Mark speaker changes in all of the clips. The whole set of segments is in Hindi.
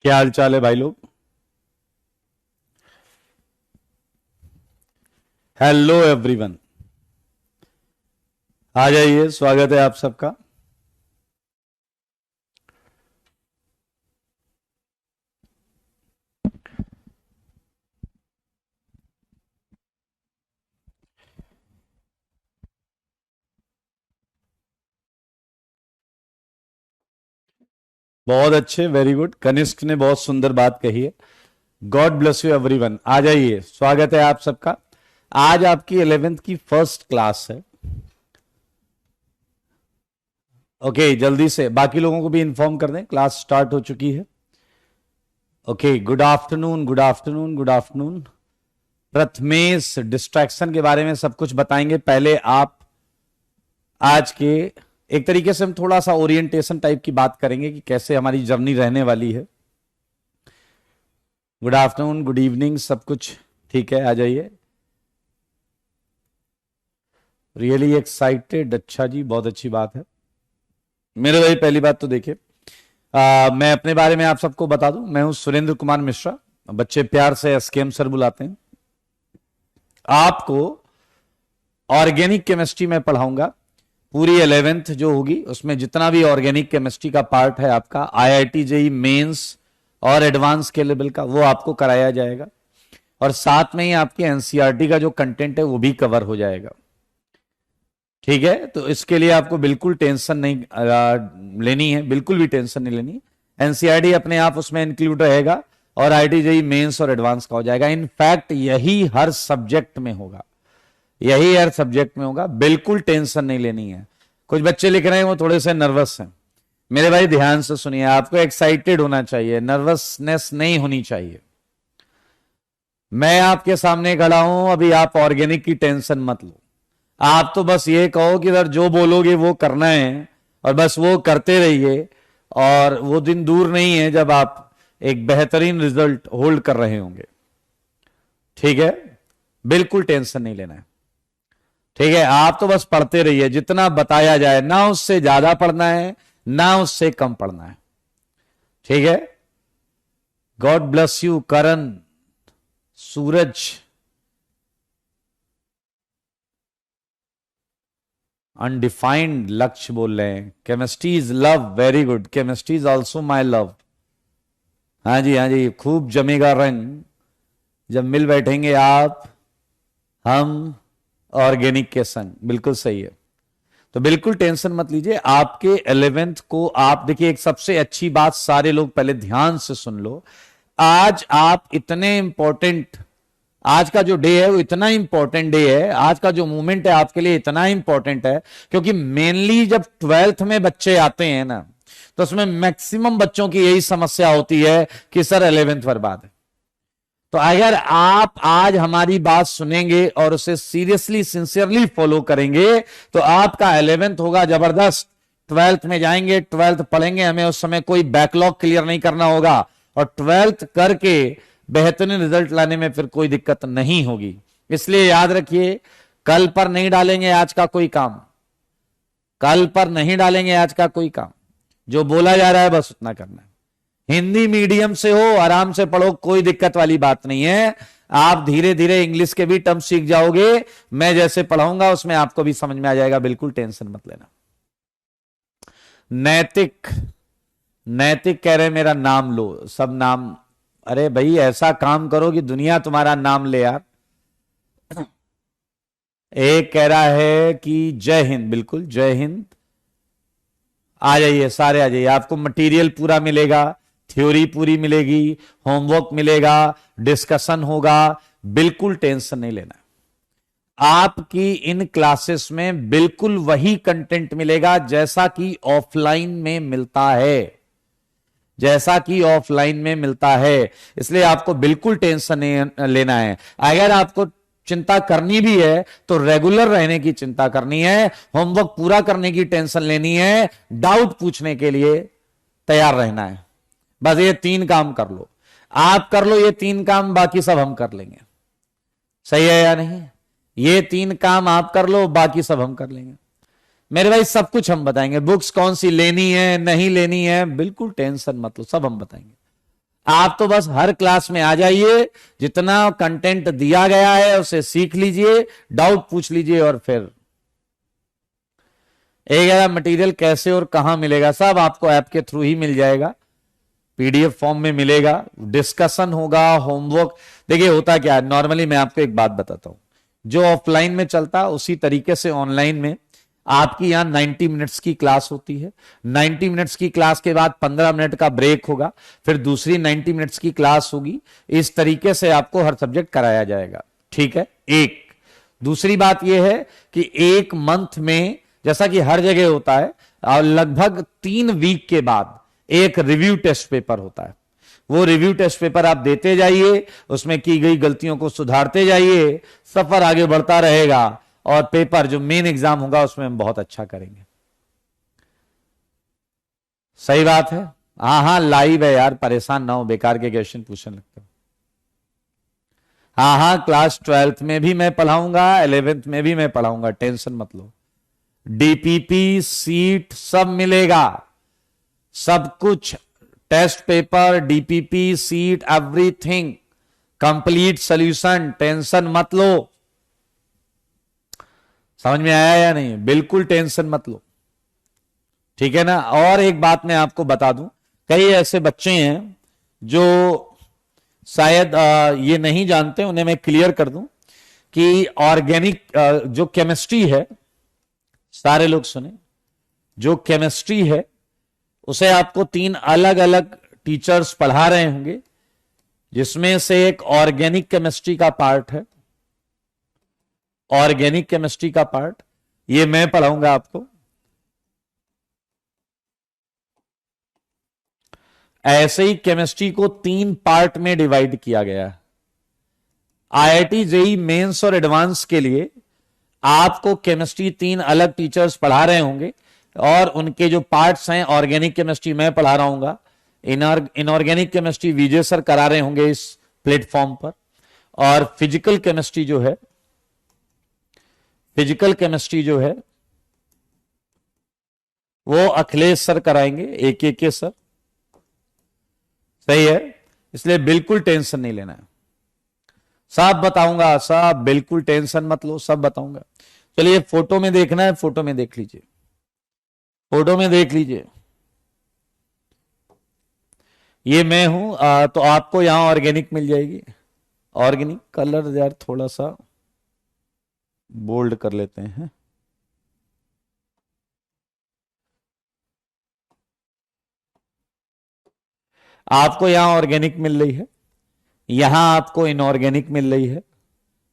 Speaker 1: क्या हाल चाल है भाई लोग। हेलो एवरीवन, आ जाइए, स्वागत है आप सबका। बहुत अच्छे, वेरी गुड। कनिष्क ने बहुत सुंदर बात कही है। God bless you everyone. आ जाइए, स्वागत है आप सबका। आज आपकी 11th की फर्स्ट क्लास है। ओके, जल्दी से बाकी लोगों को भी इंफॉर्म कर दें, क्लास स्टार्ट हो चुकी है। Okay, good afternoon, good afternoon, good afternoon. Prathamesh distraction के बारे में सब कुछ बताएंगे। पहले आप आज के एक तरीके से हम थोड़ा सा ओरिएंटेशन टाइप की बात करेंगे कि कैसे हमारी जर्नी रहने वाली है। गुड आफ्टरनून, गुड इवनिंग, सब कुछ ठीक है। आ जाइए। रियली एक्साइटेड, अच्छा जी, बहुत अच्छी बात है। मेरे भाई, पहली बात तो देखिए, मैं अपने बारे में आप सबको बता दूं। मैं हूं सुरेंद्र कुमार मिश्रा, बच्चे प्यार से एसकेएम सर बुलाते हैं। आपको ऑर्गेनिक केमिस्ट्री में पढ़ाऊंगा। पूरी 11th जो होगी उसमें जितना भी ऑर्गेनिक केमिस्ट्री का पार्ट है आपका, आईआईटी जेईई मेंस और एडवांस के लेवल का, वो आपको कराया जाएगा। और साथ में ही आपके एनसीईआरटी का जो कंटेंट है वो भी कवर हो जाएगा। ठीक है, तो इसके लिए आपको बिल्कुल टेंशन नहीं लेनी है, बिल्कुल भी टेंशन नहीं लेनी। एनसीईआरटी अपने आप उसमें इंक्लूड रहेगा और आईआईटी जेईई मेंस और एडवांस का हो जाएगा। इनफैक्ट यही हर सब्जेक्ट में होगा, यही हर सब्जेक्ट में होगा, बिल्कुल टेंशन नहीं लेनी है। कुछ बच्चे लिख रहे हैं वो थोड़े से नर्वस हैं। मेरे भाई ध्यान से सुनिए, आपको एक्साइटेड होना चाहिए, नर्वसनेस नहीं होनी चाहिए। मैं आपके सामने खड़ा हूं, अभी आप ऑर्गेनिक की टेंशन मत लो। आप तो बस ये कहो कि सर जो बोलोगे वो करना है और बस वो करते रहिए। और वो दिन दूर नहीं है जब आप एक बेहतरीन रिजल्ट होल्ड कर रहे होंगे। ठीक है, बिल्कुल टेंशन नहीं लेना है। ठीक है, आप तो बस पढ़ते रहिए, जितना बताया जाए, ना उससे ज्यादा पढ़ना है ना उससे कम पढ़ना है। ठीक है, God bless you. Karan, Suraj, undefined लक्ष्य बोल रहे हैं। Chemistry is love, very good. Chemistry is also my love. हाँ जी, हाँ जी, खूब जमेगा रंग जब मिल बैठेंगे आप हम ऑर्गेनिक के संग। बिल्कुल सही है, तो बिल्कुल टेंशन मत लीजिए। आपके 11th को आप देखिए, एक सबसे अच्छी बात, सारे लोग पहले ध्यान से सुन लो। आज आप इतने इंपॉर्टेंट, आज का जो डे है वो इतना इंपॉर्टेंट डे है, आज का जो मूवमेंट है आपके लिए इतना इंपॉर्टेंट है, क्योंकि मेनली जब 12th में बच्चे आते हैं ना, तो उसमें मैक्सिमम बच्चों की यही समस्या होती है कि सर 11th बर्बाद है। तो अगर आप आज हमारी बात सुनेंगे और उसे सीरियसली सिंसियरली फॉलो करेंगे तो आपका 11th होगा जबरदस्त। 12th में जाएंगे, 12th पढ़ेंगे, हमें उस समय कोई बैकलॉग क्लियर नहीं करना होगा और 12th करके बेहतरीन रिजल्ट लाने में फिर कोई दिक्कत नहीं होगी। इसलिए याद रखिए, कल पर नहीं डालेंगे आज का कोई काम, कल पर नहीं डालेंगे आज का कोई काम। जो बोला जा रहा है बस उतना करना है। हिंदी मीडियम से हो, आराम से पढ़ो, कोई दिक्कत वाली बात नहीं है। आप धीरे धीरे इंग्लिश के भी टर्म सीख जाओगे। मैं जैसे पढ़ाऊंगा उसमें आपको भी समझ में आ जाएगा, बिल्कुल टेंशन मत लेना। नैतिक, नैतिक कह रहे मेरा नाम लो, सब नाम। अरे भाई, ऐसा काम करो कि दुनिया तुम्हारा नाम ले यार। एक कह रहा है कि जय हिंद, बिल्कुल जय हिंद। आ जाइए, सारे आ जाइए। आपको मटेरियल पूरा मिलेगा, थ्योरी पूरी मिलेगी, होमवर्क मिलेगा, डिस्कशन होगा, बिल्कुल टेंशन नहीं लेना। आपकी इन क्लासेस में बिल्कुल वही कंटेंट मिलेगा जैसा कि ऑफलाइन में मिलता है, जैसा कि ऑफलाइन में मिलता है। इसलिए आपको बिल्कुल टेंशन नहीं लेना है। अगर आपको चिंता करनी भी है तो रेगुलर रहने की चिंता करनी है, होमवर्क पूरा करने की टेंशन लेनी है, डाउट पूछने के लिए तैयार रहना है। बस ये 3 काम कर लो, आप कर लो ये 3 काम, बाकी सब हम कर लेंगे। सही है या नहीं? ये 3 काम आप कर लो, बाकी सब हम कर लेंगे। मेरे भाई सब कुछ हम बताएंगे, बुक्स कौन सी लेनी है नहीं लेनी है, बिल्कुल टेंशन मत लो, सब हम बताएंगे। आप तो बस हर क्लास में आ जाइए, जितना कंटेंट दिया गया है उसे सीख लीजिए, डाउट पूछ लीजिए, और फिर एक मटेरियल कैसे और कहां मिलेगा, सब आपको ऐप के थ्रू ही मिल जाएगा, पीडीएफ फॉर्म में मिलेगा, डिस्कशन होगा, होमवर्क। देखिए होता क्या है, नॉर्मली मैं आपको एक बात बताता हूं, जो ऑफलाइन में चलता है उसी तरीके से ऑनलाइन में आपकी यहां 90 मिनट्स की क्लास होती है। 90 मिनट्स की क्लास के बाद 15 मिनट का ब्रेक होगा, फिर दूसरी 90 मिनट्स की क्लास होगी। इस तरीके से आपको हर सब्जेक्ट कराया जाएगा, ठीक है। एक दूसरी बात यह है कि एक मंथ में, जैसा कि हर जगह होता है, और लगभग 3 वीक के बाद एक रिव्यू टेस्ट पेपर होता है। वो रिव्यू टेस्ट पेपर आप देते जाइए, उसमें की गई गलतियों को सुधारते जाइए, सफर आगे बढ़ता रहेगा, और पेपर जो मेन एग्जाम होगा उसमें हम बहुत अच्छा करेंगे। सही बात है। हाँ लाइव है यार, परेशान ना हो, बेकार के क्वेश्चन पूछने लगते हो। हाँ क्लास 12th में भी मैं पढ़ाऊंगा, 11th में भी मैं पढ़ाऊंगा, टेंशन मत लो। डीपीपी सीट सब मिलेगा, सब कुछ, test paper, DPP sheet, everything, complete solution, tension मत लो। समझ में आया या नहीं? बिल्कुल टेंशन मत लो, ठीक है ना। और एक बात मैं आपको बता दूं, कई ऐसे बच्चे हैं जो शायद ये नहीं जानते, उन्हें मैं क्लियर कर दूं कि ऑर्गेनिक जो केमिस्ट्री है, सारे लोग सुने, जो केमिस्ट्री है उसे आपको 3 अलग अलग टीचर्स पढ़ा रहे होंगे, जिसमें से एक ऑर्गेनिक केमिस्ट्री का पार्ट है। ऑर्गेनिक केमिस्ट्री का पार्ट ये मैं पढ़ाऊंगा आपको। ऐसे ही केमिस्ट्री को 3 पार्ट में डिवाइड किया गया है। आईआईटी जेईई मेंस और एडवांस के लिए आपको केमिस्ट्री 3 अलग टीचर्स पढ़ा रहे होंगे, और उनके जो पार्ट्स हैं, ऑर्गेनिक केमिस्ट्री मैं पढ़ा रहा हूंगा, इनऑर्गेनिक केमिस्ट्री विजय सर करा रहे होंगे इस प्लेटफॉर्म पर, और फिजिकल केमिस्ट्री जो है वो अखिलेश सर कराएंगे, एक के सर। सही है, इसलिए बिल्कुल टेंशन नहीं लेना है, सब बताऊंगा, सब बिल्कुल टेंशन मत लो, सब बताऊंगा। चलिए फोटो में देखना है, फोटो में देख लीजिए, फोटो में देख लीजिए, ये मैं हूं। तो आपको यहां ऑर्गेनिक मिल जाएगी। ऑर्गेनिक कलर यार थोड़ा सा बोल्ड कर लेते हैं। आपको यहां ऑर्गेनिक मिल रही है, यहां आपको इनऑर्गेनिक मिल रही है,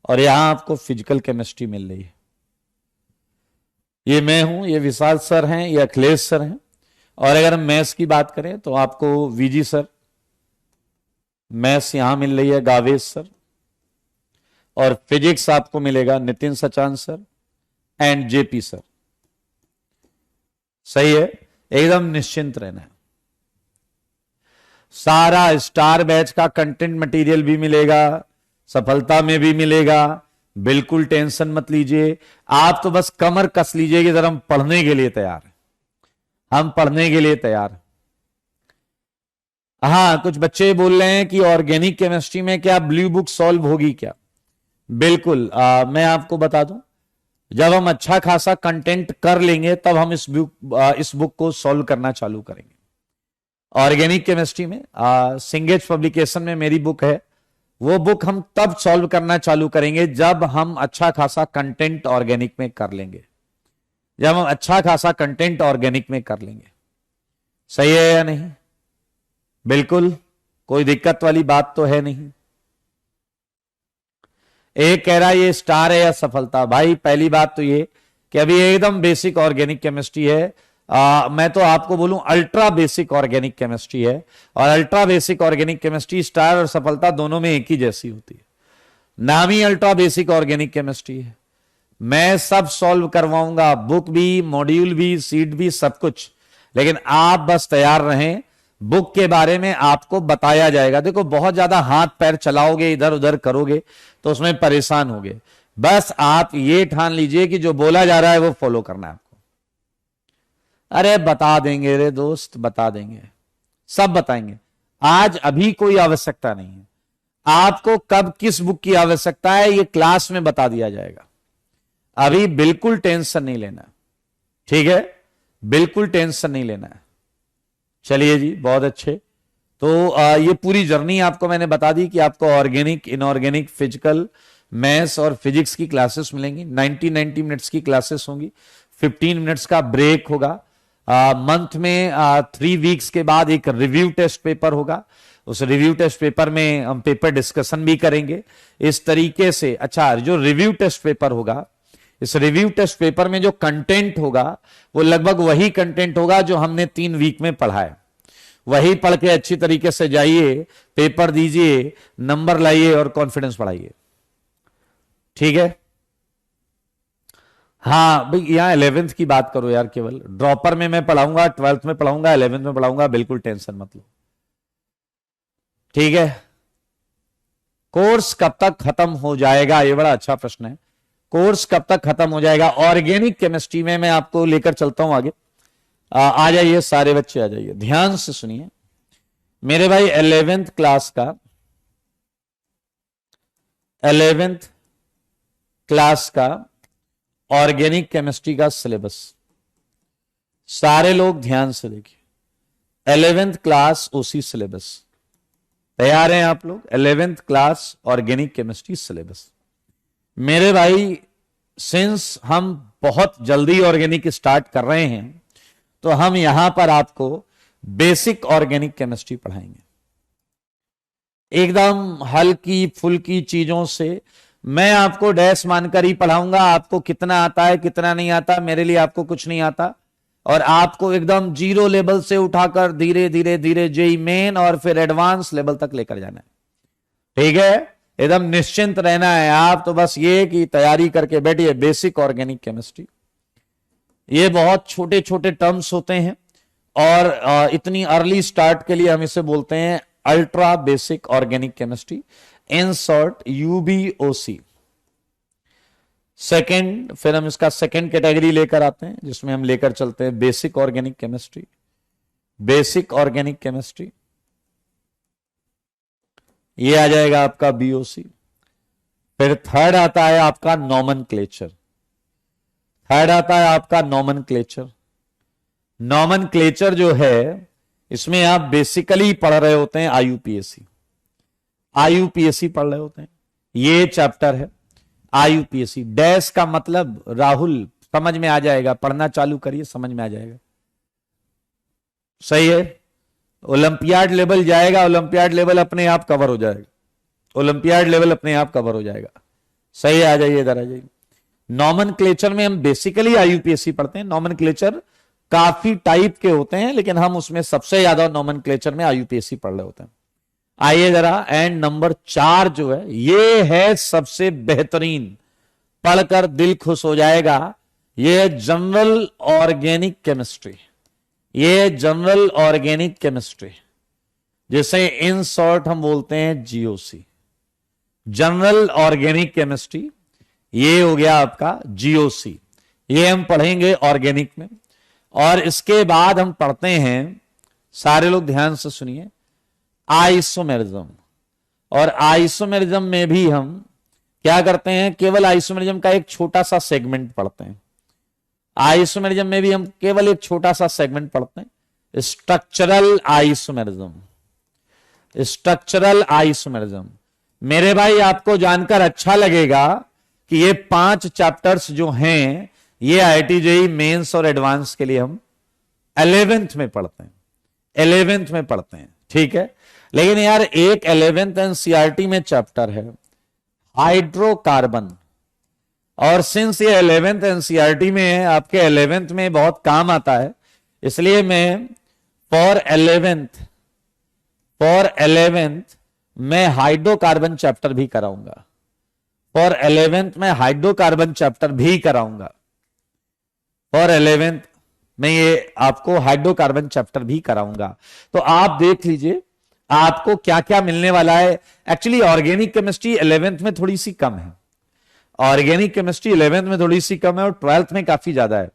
Speaker 1: और यहां आपको फिजिकल केमिस्ट्री मिल रही है। ये मैं हूं, ये विशाल सर हैं, ये अखिलेश सर हैं। और अगर हम मैथ्स की बात करें तो आपको वीजी सर, मैथ्स यहां मिल रही है गावेश सर, और फिजिक्स आपको मिलेगा Nitin Sachan sir and JP sir. सही है, एकदम निश्चिंत रहना है। सारा स्टार बैच का कंटेंट मटेरियल भी मिलेगा, सफलता में भी मिलेगा, बिल्कुल टेंशन मत लीजिए। आप तो बस कमर कस लीजिए कि जरा हम पढ़ने के लिए तैयार हैं, हम पढ़ने के लिए तैयार हैं। हाँ, कुछ बच्चे बोल रहे हैं कि ऑर्गेनिक केमिस्ट्री में क्या ब्लू बुक सॉल्व होगी क्या? बिल्कुल, मैं आपको बता दूं, जब हम अच्छा खासा कंटेंट कर लेंगे तब हम इस बुक को सॉल्व करना चालू करेंगे। ऑर्गेनिक केमिस्ट्री में सिंगेज पब्लिकेशन में मेरी बुक है, वो बुक हम तब सॉल्व करना चालू करेंगे जब हम अच्छा खासा कंटेंट ऑर्गेनिक में कर लेंगे, जब हम अच्छा खासा कंटेंट ऑर्गेनिक में कर लेंगे। सही है या नहीं? बिल्कुल, कोई दिक्कत वाली बात तो है नहीं। एक कह रहा है ये स्टार है या सफलता। भाई पहली बात तो ये कि अभी एकदम बेसिक ऑर्गेनिक केमिस्ट्री है। मैं तो आपको बोलूं अल्ट्रा बेसिक ऑर्गेनिक केमिस्ट्री है, और ultra basic organic chemistry star और सफलता दोनों में एक ही जैसी होती है। नाम ही अल्ट्रा बेसिक ऑर्गेनिक केमिस्ट्री है। मैं सब सॉल्व करवाऊंगा, बुक भी, मॉड्यूल भी, सीट भी, सब कुछ। लेकिन आप बस तैयार रहें, बुक के बारे में आपको बताया जाएगा। देखो बहुत ज्यादा हाथ पैर चलाओगे, इधर उधर करोगे तो उसमें परेशान होगे। बस आप ये ठान लीजिए कि जो बोला जा रहा है वो फॉलो करना है आपको। अरे बता देंगे रे दोस्त, बता देंगे, सब बताएंगे। आज अभी कोई आवश्यकता नहीं है। आपको कब किस बुक की आवश्यकता है ये क्लास में बता दिया जाएगा। अभी बिल्कुल टेंशन नहीं लेना, ठीक है, बिल्कुल टेंशन नहीं लेना है। चलिए जी, बहुत अच्छे। तो ये पूरी जर्नी आपको मैंने बता दी कि आपको ऑर्गेनिक, इनऑर्गेनिक, फिजिकल, मैथ्स और फिजिक्स की क्लासेस मिलेंगी। 90 मिनट्स की क्लासेस होंगी, 15 मिनट्स का ब्रेक होगा। मंथ में 3 वीक्स के बाद एक रिव्यू टेस्ट पेपर होगा। उस रिव्यू टेस्ट पेपर में हम पेपर डिस्कशन भी करेंगे इस तरीके से। अच्छा, जो रिव्यू टेस्ट पेपर होगा, इस रिव्यू टेस्ट पेपर में जो कंटेंट होगा वो लगभग वही कंटेंट होगा जो हमने 3 वीक में पढ़ा है। वही पढ़ के अच्छी तरीके से जाइए, पेपर दीजिए, नंबर लाइए और कॉन्फिडेंस बढ़ाइए, ठीक है। हाँ भाई, यहां 11th की बात करो यार, केवल ड्रॉपर में मैं पढ़ाऊंगा, 12th में पढ़ाऊंगा, 11th में पढ़ाऊंगा, बिल्कुल टेंशन मत लो, ठीक है। कोर्स कब तक खत्म हो जाएगा, ये बड़ा अच्छा प्रश्न है। कोर्स कब तक खत्म हो जाएगा? ऑर्गेनिक केमिस्ट्री में मैं आपको लेकर चलता हूं आगे। आ जाइए सारे बच्चे, आ जाइए, ध्यान से सुनिए मेरे भाई। 11th क्लास का 11th क्लास का ऑर्गेनिक केमिस्ट्री का सिलेबस सारे लोग ध्यान से देखिए। 11th क्लास ओसी सिलेबस तैयार हैं आप लोग? 11th class organic chemistry syllabus मेरे भाई, सिंस हम बहुत जल्दी ऑर्गेनिक स्टार्ट कर रहे हैं तो हम यहां पर आपको बेसिक ऑर्गेनिक केमिस्ट्री पढ़ाएंगे, एकदम हल्की फुल्की चीजों से। मैं आपको डैश मानकर ही पढ़ाऊंगा, आपको कितना आता है कितना नहीं आता मेरे लिए आपको कुछ नहीं आता, और आपको एकदम जीरो लेवल से उठाकर धीरे धीरे धीरे जेई मेन और फिर एडवांस लेवल तक लेकर जाना है, ठीक है। एकदम निश्चिंत रहना है आप, तो बस ये कि तैयारी करके बैठिए। बेसिक ऑर्गेनिक केमिस्ट्री, ये बहुत छोटे छोटे टर्म्स होते हैं और इतनी अर्ली स्टार्ट के लिए हम इसे बोलते हैं ultra basic organic chemistry, in short UBOC. Second, फिर हम इसका सेकंड कैटेगरी लेकर आते हैं जिसमें हम लेकर चलते हैं basic organic chemistry. Basic organic chemistry ये आ जाएगा आपका बीओसी। फिर थर्ड आता है आपका नॉमेनक्लेचर। थर्ड आता है आपका नॉमेनक्लेचर। नॉमेनक्लेचर जो है इसमें आप बेसिकली पढ़ रहे होते हैं आईयूपीएसी। आईयूपीएसी पढ़ रहे होते हैं, ये चैप्टर है आईयूपीएसी। डैश का मतलब राहुल समझ में आ जाएगा, पढ़ना चालू करिए, समझ में आ जाएगा, सही है। ओलंपियाड लेवल जाएगा, ओलंपियाड लेवल अपने आप कवर हो जाएगा, ओलंपियाड लेवल अपने आप कवर हो जाएगा, सही है। आ जाइए, इधर आ जाइए। नॉमेनक्लेचर में हम बेसिकली आईयूपीएसी पढ़ते हैं। नॉमेनक्लेचर काफी टाइप के होते हैं लेकिन हम उसमें सबसे ज्यादा नॉमेनक्लेचर में आईयूपीएसी पढ़ रहे होते हैं। आइए जरा, एंड नंबर 4 जो है ये है सबसे बेहतरीन, पढ़कर दिल खुश हो जाएगा। ये जनरल ऑर्गेनिक केमिस्ट्री, ये जनरल ऑर्गेनिक केमिस्ट्री, जिसे इन शॉर्ट हम बोलते हैं जीओसी, जनरल ऑर्गेनिक केमिस्ट्री। ये हो गया आपका जीओसी, ये हम पढ़ेंगे ऑर्गेनिक में। और इसके बाद हम पढ़ते हैं, सारे लोग ध्यान से सुनिए, आइसोमेरिज्म। और आइसोमेरिज्म में भी हम क्या करते हैं, केवल आइसोमेरिज्म का एक छोटा सा सेगमेंट पढ़ते हैं। आइसोमेरिज्म में भी हम केवल एक छोटा सा सेगमेंट पढ़ते हैं, स्ट्रक्चरल आइसोमेरिज्म। स्ट्रक्चरल आइसोमेरिज्म मेरे भाई आपको जानकर अच्छा लगेगा कि ये 5 चैप्टर्स जो हैं ये आईआईटी जेईई मेंस और एडवांस के लिए हम 11th में पढ़ते हैं, 11th में पढ़ते हैं, ठीक है। लेकिन यार एक 11th एनसीईआरटी में चैप्टर है हाइड्रोकार्बन, और सिंस ये 11th एनसीईआरटी में है, आपके 11th में बहुत काम आता है, इसलिए मैं फॉर 11th मैं हाइड्रोकार्बन चैप्टर भी कराऊंगा। फॉर 11th में हाइड्रोकार्बन चैप्टर भी कराऊंगा। फॉर 11th में ये आपको हाइड्रोकार्बन चैप्टर भी कराऊंगा। तो आप देख लीजिए आपको क्या क्या मिलने वाला है। एक्चुअली ऑर्गेनिक केमिस्ट्री 11th में थोड़ी सी कम है, ऑर्गेनिक केमिस्ट्री 11th में थोड़ी सी कम है और 12th में काफी ज्यादा है।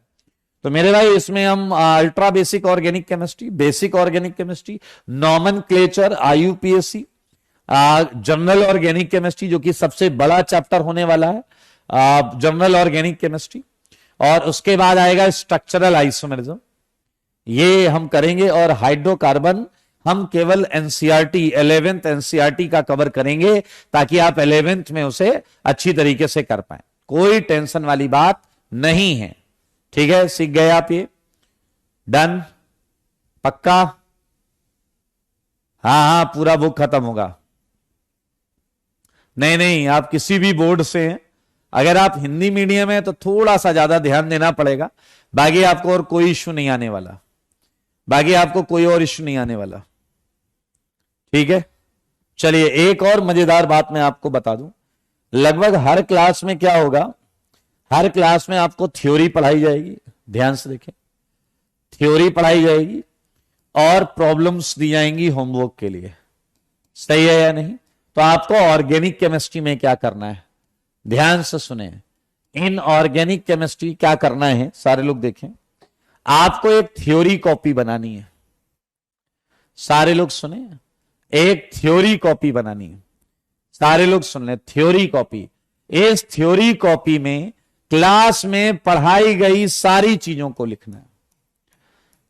Speaker 1: तो मेरे भाई इसमें हम ultra basic organic chemistry, basic organic chemistry, nomenclature IUPAC, general organic chemistry जो कि सबसे बड़ा चैप्टर होने वाला है, जनरल ऑर्गेनिक केमिस्ट्री, और उसके बाद आएगा स्ट्रक्चरल आइसोमेरिज्म, ये हम करेंगे। और हाइड्रोकार्बन हम केवल एनसीईआरटी 11th एनसीईआरटी का कवर करेंगे ताकि आप 11th में उसे अच्छी तरीके से कर पाए, कोई टेंशन वाली बात नहीं है। ठीक है, सीख गए आप ये? डन? पक्का? हाँ हाँ, पूरा बुक खत्म होगा। नहीं नहीं, आप किसी भी बोर्ड से हैं, अगर आप हिंदी मीडियम है तो थोड़ा सा ज्यादा ध्यान देना पड़ेगा, बाकी आपको और कोई इश्यू नहीं आने वाला, बाकी आपको कोई और इश्यू नहीं आने वाला। ठीक है, चलिए एक और मजेदार बात मैं आपको बता दूं, लगभग हर क्लास में क्या होगा, हर क्लास में आपको थ्योरी पढ़ाई जाएगी, ध्यान से देखें, थ्योरी पढ़ाई जाएगी और प्रॉब्लम्स दी जाएंगी होमवर्क के लिए, सही है या नहीं? तो आपको ऑर्गेनिक केमिस्ट्री में क्या करना है, ध्यान से सुने, इन ऑर्गेनिक केमिस्ट्री क्या करना है, सारे लोग देखें, आपको एक थ्योरी कॉपी बनानी है, सारे लोग सुने, एक थ्योरी कॉपी बनानी है, सारे लोग सुन ले, थ्योरी कॉपी। इस थ्योरी कॉपी में क्लास में पढ़ाई गई सारी चीजों को लिखना है,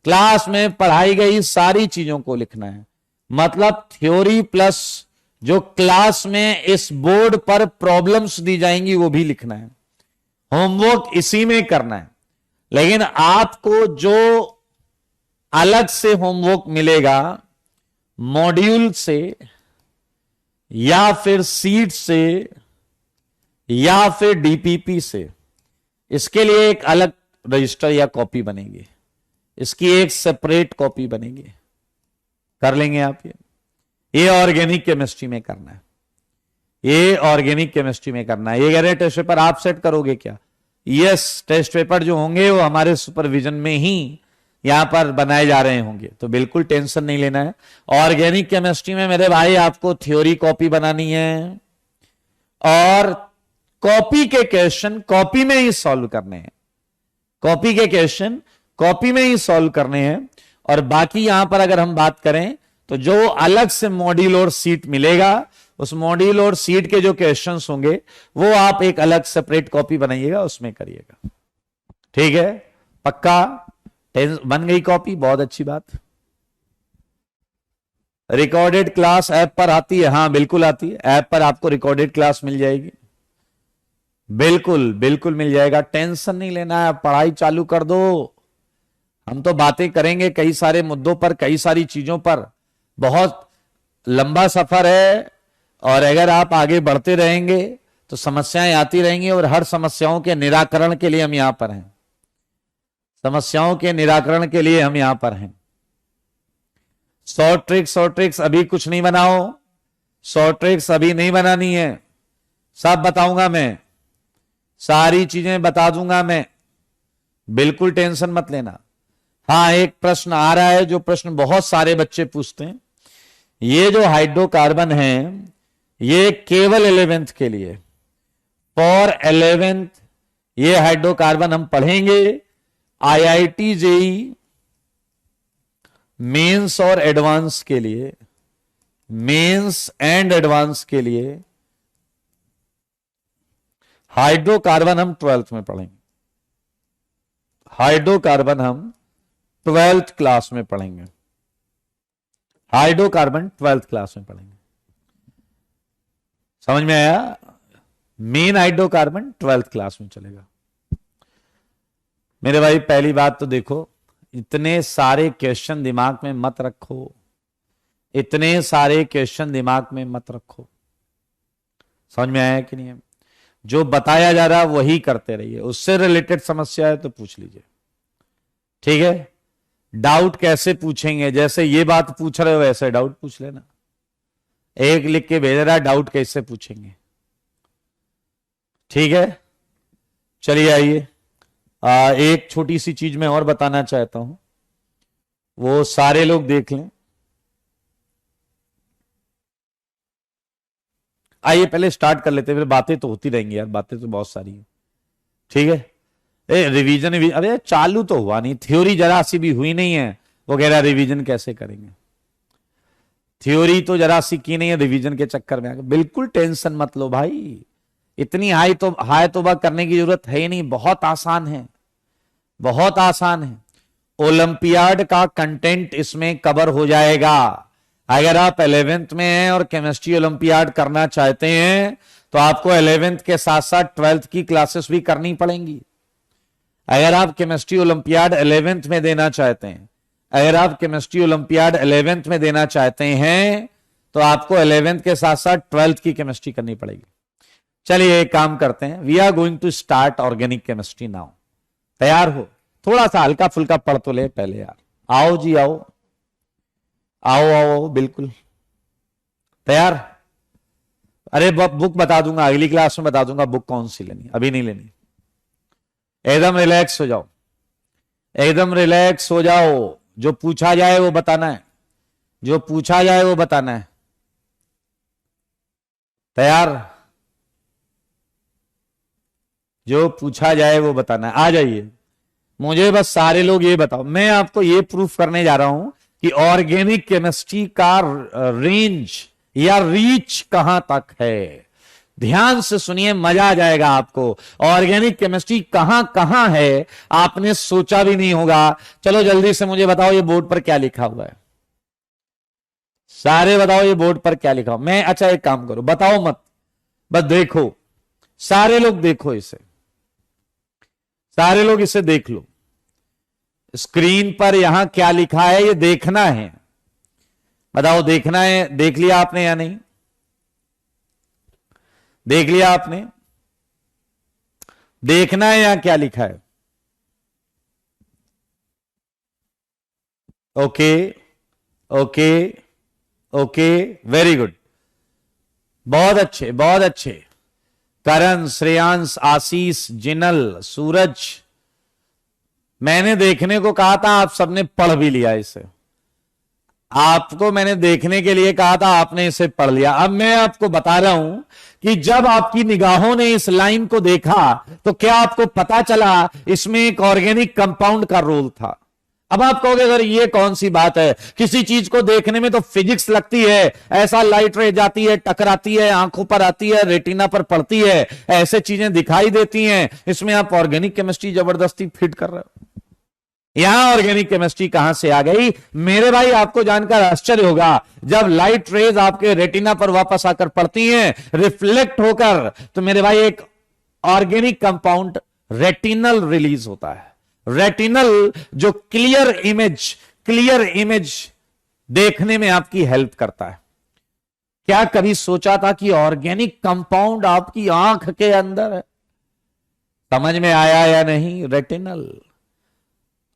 Speaker 1: क्लास में पढ़ाई गई सारी चीजों को लिखना है, मतलब थ्योरी प्लस जो क्लास में इस बोर्ड पर प्रॉब्लम्स दी जाएंगी वो भी लिखना है, होमवर्क इसी में करना है। लेकिन आपको जो अलग से होमवर्क मिलेगा मॉड्यूल से या फिर सीट से या फिर डीपीपी से, इसके लिए एक अलग रजिस्टर या कॉपी बनेगी, इसकी एक सेपरेट कॉपी बनेगी, कर लेंगे आप ये ऑर्गेनिक केमिस्ट्री में करना है, ये ऑर्गेनिक केमिस्ट्री में करना है। ये कह रहे टेस्ट पेपर आप सेट करोगे क्या? यस, टेस्ट पेपर जो होंगे वो हमारे सुपरविजन में ही यहां पर बनाए जा रहे होंगे, तो बिल्कुल टेंशन नहीं लेना है। ऑर्गेनिक केमिस्ट्री में मेरे भाई आपको थ्योरी कॉपी बनानी है और कॉपी के क्वेश्चन कॉपी में ही सॉल्व करने हैं, कॉपी के क्वेश्चन कॉपी में ही सॉल्व करने हैं। और बाकी यहां पर अगर हम बात करें तो जो अलग से मॉड्यूल और सीट मिलेगा, उस मॉड्यूल और सीट के जो क्वेश्चंस होंगे वो आप एक अलग सेपरेट कॉपी बनाइएगा, उसमें करिएगा। ठीक है, पक्का? बन गई कॉपी, बहुत अच्छी बात। रिकॉर्डेड क्लास ऐप पर आती है? हाँ बिल्कुल आती है, ऐप पर आपको रिकॉर्डेड क्लास मिल जाएगी, बिल्कुल बिल्कुल मिल जाएगा, टेंशन नहीं लेना है, पढ़ाई चालू कर दो। हम तो बातें करेंगे कई सारे मुद्दों पर, कई सारी चीजों पर, बहुत लंबा सफर है और अगर आप आगे बढ़ते रहेंगे तो समस्याएं आती रहेंगी और हर समस्याओं के निराकरण के लिए हम यहां पर हैं, समस्याओं के निराकरण के लिए हम यहां पर हैं। शॉर्ट ट्रिक्स अभी कुछ नहीं बनाओ, शॉर्ट ट्रिक्स अभी नहीं बनानी है, सब बताऊंगा मैं, सारी चीजें बता दूंगा मैं, बिल्कुल टेंशन मत लेना। हाँ, एक प्रश्न आ रहा है जो प्रश्न बहुत सारे बच्चे पूछते हैं, ये जो हाइड्रोकार्बन है ये केवल 11th के लिए, फॉर 11th ये हाइड्रोकार्बन हम पढ़ेंगे, आईआईटी जेई मेंस और एडवांस के लिए, मेंस एंड एडवांस के लिए हाइड्रोकार्बन हम 12th में पढ़ेंगे, हाइड्रोकार्बन हम 12th क्लास में पढ़ेंगे, हाइड्रोकार्बन 12th क्लास में पढ़ेंगे, समझ में आया? मेन हाइड्रोकार्बन 12th क्लास में चलेगा। मेरे भाई पहली बात तो देखो, इतने सारे क्वेश्चन दिमाग में मत रखो, इतने सारे क्वेश्चन दिमाग में मत रखो, समझ में आया कि नहीं? जो बताया जा रहा है वही करते रहिए, उससे रिलेटेड समस्या है तो पूछ लीजिए, ठीक है? डाउट कैसे पूछेंगे, जैसे ये बात पूछ रहे हो वैसे डाउट पूछ लेना, एक लिख के भेज रहा है डाउट कैसे पूछेंगे, ठीक है? चलिए आइए, एक छोटी सी चीज मैं और बताना चाहता हूं, वो सारे लोग देख लें। आइए पहले स्टार्ट कर लेते हैं, फिर बातें तो होती रहेंगी यार, बातें तो बहुत सारी है, ठीक है? रिवीजन, अरे चालू तो हुआ नहीं, थ्योरी जरा सी भी हुई नहीं है, वो कह रहा रिवीजन कैसे करेंगे। थ्योरी तो जरा सी की नहीं है, रिवीजन के चक्कर में आ गए। बिल्कुल टेंशन मत लो भाई, इतनी हाई तौबा करने की जरूरत है ही नहीं, बहुत आसान है, बहुत आसान है। ओलंपियाड का कंटेंट इसमें कवर हो जाएगा। अगर आप 11th में हैं और केमिस्ट्री ओलंपियाड करना चाहते हैं तो आपको 11th के साथ साथ 12th की क्लासेस भी करनी पड़ेंगी। अगर आप केमिस्ट्री ओलंपियाड 11th में देना चाहते हैं, अगर आप केमिस्ट्री ओलंपियाड 11th में देना चाहते हैं तो आपको 11th के साथ साथ 12th की केमिस्ट्री करनी पड़ेगी। चलिए एक काम करते हैं, we are going to start organic chemistry now. तैयार हो? थोड़ा सा हल्का फुल्का पढ़ तो ले पहले यार। आओ जी आओ आओ आओ, बिल्कुल तैयार। अरे बुक बता दूंगा, अगली क्लास में बता दूंगा बुक कौन सी लेनी, अभी नहीं लेनी। एकदम रिलैक्स हो जाओ, एकदम रिलैक्स हो जाओ। जो पूछा जाए वो बताना है, जो पूछा जाए वो बताना है। तैयार? जो पूछा जाए वो बताना है। आ जाइए, मुझे बस सारे लोग ये बताओ, मैं आपको ये प्रूफ करने जा रहा हूं कि ऑर्गेनिक केमिस्ट्री का रेंज या रीच कहां तक है। ध्यान से सुनिए, मजा आ जाएगा आपको। ऑर्गेनिक केमिस्ट्री कहां कहां है आपने सोचा भी नहीं होगा। चलो जल्दी से मुझे बताओ, ये बोर्ड पर क्या लिखा हुआ है? सारे बताओ ये बोर्ड पर क्या लिखा हुआ। मैं अच्छा एक काम करो, बताओ मत, बस देखो, सारे लोग देखो इसे, सारे लोग इसे देख लो। स्क्रीन पर यहां क्या लिखा है ये देखना है। बताओ देखना है, देख लिया आपने या नहीं? देख लिया आपने? देखना है या क्या लिखा है? Okay okay okay, very good, बहुत अच्छे बहुत अच्छे। करण, श्रेयांश, आशीष, जिनल, सूरज, मैंने देखने को कहा था, आप सबने पढ़ भी लिया इसे। आपको मैंने देखने के लिए कहा था, आपने इसे पढ़ लिया। अब मैं आपको बता रहा हूं कि जब आपकी निगाहों ने इस लाइन को देखा तो क्या आपको पता चला इसमें एक ऑर्गेनिक कंपाउंड का रोल था। अब आप कहोगे सर ये कौन सी बात है, किसी चीज को देखने में तो फिजिक्स लगती है, ऐसा लाइट रे जाती है, टकराती है, आंखों पर आती है, रेटिना पर पड़ती है, ऐसे चीजें दिखाई देती हैं, इसमें आप ऑर्गेनिक केमिस्ट्री जबरदस्ती फिट कर रहे हो। यहां ऑर्गेनिक केमिस्ट्री कहां से आ गई मेरे भाई? आपको जानकर आश्चर्य होगा, जब लाइट रेज आपके रेटिना पर वापस आकर पड़ती हैं रिफ्लेक्ट होकर, तो मेरे भाई एक ऑर्गेनिक कंपाउंड रेटिनल रिलीज होता है। रेटिनल जो क्लियर इमेज देखने में आपकी हेल्प करता है। क्या कभी सोचा था कि ऑर्गेनिक कंपाउंड आपकी आंख के अंदर है? समझ में आया या नहीं? रेटिनल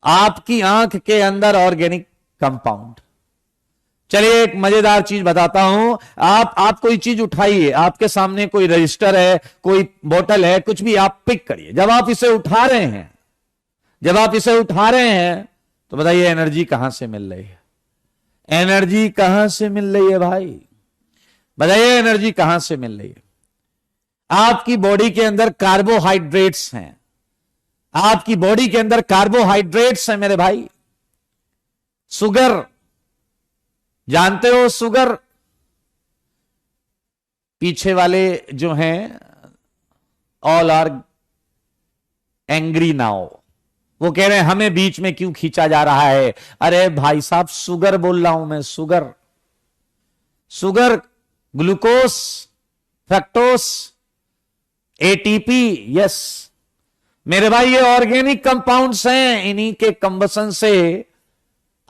Speaker 1: आपकी आंख के अंदर ऑर्गेनिक कंपाउंड। चलिए एक मजेदार चीज बताता हूं। आप कोई चीज उठाइए, आपके सामने कोई रजिस्टर है, कोई बोतल है, कुछ भी आप पिक करिए। जब आप इसे उठा रहे हैं, जब आप इसे उठा रहे हैं तो बताइए एनर्जी कहां से मिल रही है? एनर्जी कहां से मिल रही है भाई? बताइए एनर्जी कहां से मिल रही है? आपकी बॉडी के अंदर कार्बोहाइड्रेट्स हैं, आपकी बॉडी के अंदर कार्बोहाइड्रेट्स हैं मेरे भाई। शुगर जानते हो? शुगर पीछे वाले जो हैं ऑल आर एंग्री नाउ, वो कह रहे हैं हमें बीच में क्यों खींचा जा रहा है। अरे भाई साहब शुगर बोल रहा हूं मैं, sugar, sugar, glucose, fructose, ATP, yes मेरे भाई ये ऑर्गेनिक कंपाउंड्स हैं। इन्हीं के कंबसन से